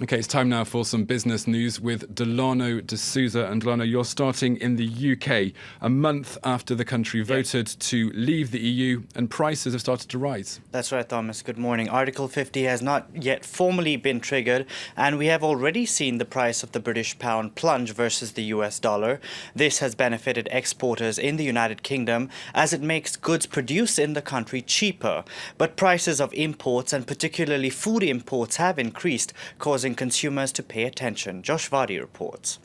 Okay, it's time now for some business news with Delano D'Souza. And Delano, you're starting in the UK a month after the country voted to leave the EU and prices have started to rise. That's right, Thomas. Good morning. Article 50 has not yet formally been triggered, and we have already seen the price of the British pound plunge versus the US dollar. This has benefited exporters in the United Kingdom as it makes goods produced in the country cheaper. But prices of imports, and particularly food imports, have increased, causing consumers to pay attention. Josh Vardy reports.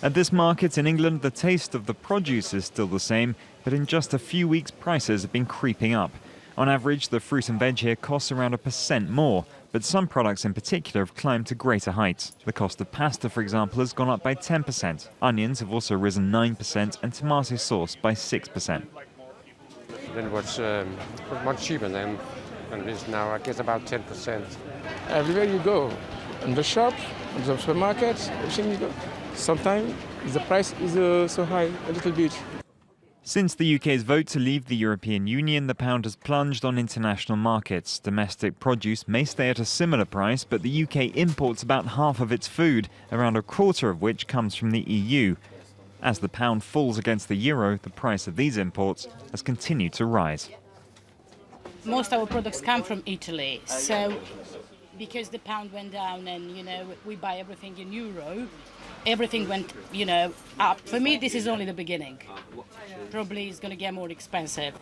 At this market in England, the taste of the produce is still the same, but in just a few weeks prices have been creeping up. On average, the fruit and veg here costs around 1% more, but some products in particular have climbed to greater heights. The cost of pasta, for example, has gone up by 10%. Onions have also risen 9% and tomato sauce by 6%. It was much cheaper then, and it's now, I guess, about 10%. Everywhere you go, in the shop, in the supermarket, everything you go. Sometimes the price is so high, a little bit. Since the UK's vote to leave the European Union, the pound has plunged on international markets. Domestic produce may stay at a similar price, but the UK imports about half of its food, around a quarter of which comes from the EU. As the pound falls against the euro, the price of these imports has continued to rise. Most of our products come from Italy, so because the pound went down and, we buy everything in euro, everything went, up. For me, this is only the beginning. Probably it's going to get more expensive.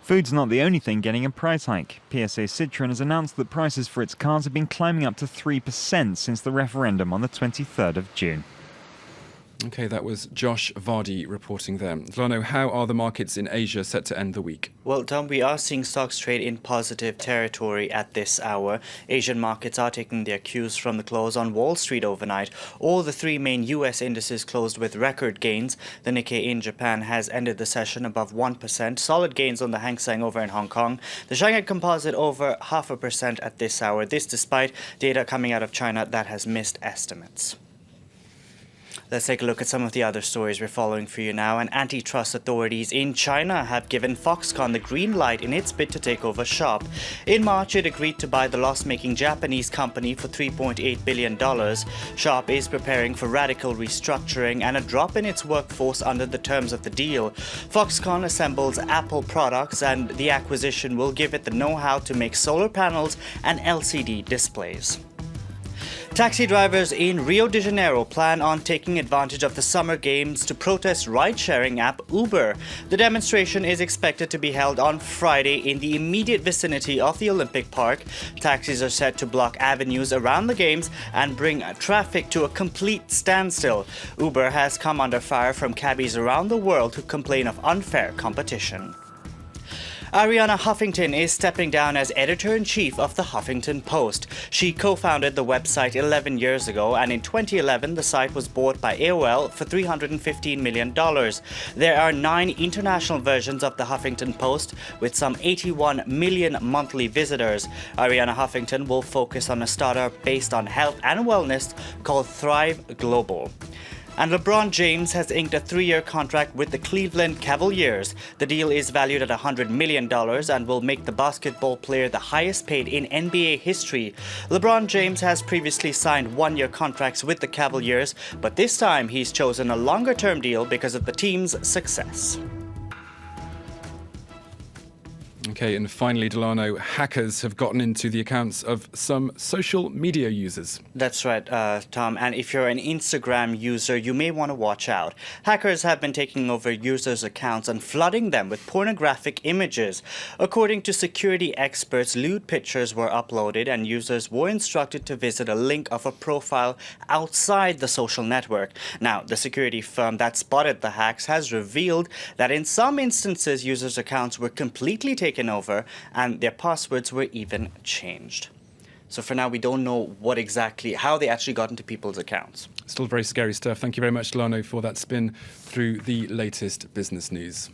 Food's not the only thing getting a price hike. PSA Citroën has announced that prices for its cars have been climbing up to 3% since the referendum on the 23rd of June. Okay, that was Josh Vardy reporting there. Delano, how are the markets in Asia set to end the week? Well, Tom, we are seeing stocks trade in positive territory at this hour. Asian markets are taking their cues from the close on Wall Street overnight. All the three main U.S. indices closed with record gains. The Nikkei in Japan has ended the session above 1%. Solid gains on the Hang Seng over in Hong Kong. The Shanghai Composite over 0.5% at this hour. This despite data coming out of China that has missed estimates. Let's take a look at some of the other stories we're following for you now. And antitrust authorities in China have given Foxconn the green light in its bid to take over Sharp. In March, it agreed to buy the loss-making Japanese company for $3.8 billion. Sharp is preparing for radical restructuring and a drop in its workforce under the terms of the deal. Foxconn assembles Apple products, and the acquisition will give it the know-how to make solar panels and LCD displays. Taxi drivers in Rio de Janeiro plan on taking advantage of the summer games to protest ride-sharing app Uber. The demonstration is expected to be held on Friday in the immediate vicinity of the Olympic Park. Taxis are set to block avenues around the games and bring traffic to a complete standstill. Uber has come under fire from cabbies around the world who complain of unfair competition. Arianna Huffington is stepping down as editor-in-chief of the Huffington Post. She co-founded the website 11 years ago, and in 2011 the site was bought by AOL for $315 million. There are 9 international versions of the Huffington Post with some 81 million monthly visitors. Arianna Huffington will focus on a startup based on health and wellness called Thrive Global. And LeBron James has inked a 3-year contract with the Cleveland Cavaliers. The deal is valued at $100 million and will make the basketball player the highest paid in NBA history. LeBron James has previously signed 1-year contracts with the Cavaliers, but this time he's chosen a longer-term deal because of the team's success. Okay, and finally, Delano, hackers have gotten into the accounts of some social media users. That's right, Tom. And if you're an Instagram user, you may want to watch out. Hackers have been taking over users' accounts and flooding them with pornographic images. According to security experts, lewd pictures were uploaded and users were instructed to visit a link of a profile outside the social network. Now, the security firm that spotted the hacks has revealed that in some instances, users' accounts were completely taken over and their passwords were even changed. So for now, we don't know how they actually got into people's accounts. Still very scary stuff. Thank you very much, Delano, for that spin through the latest business news.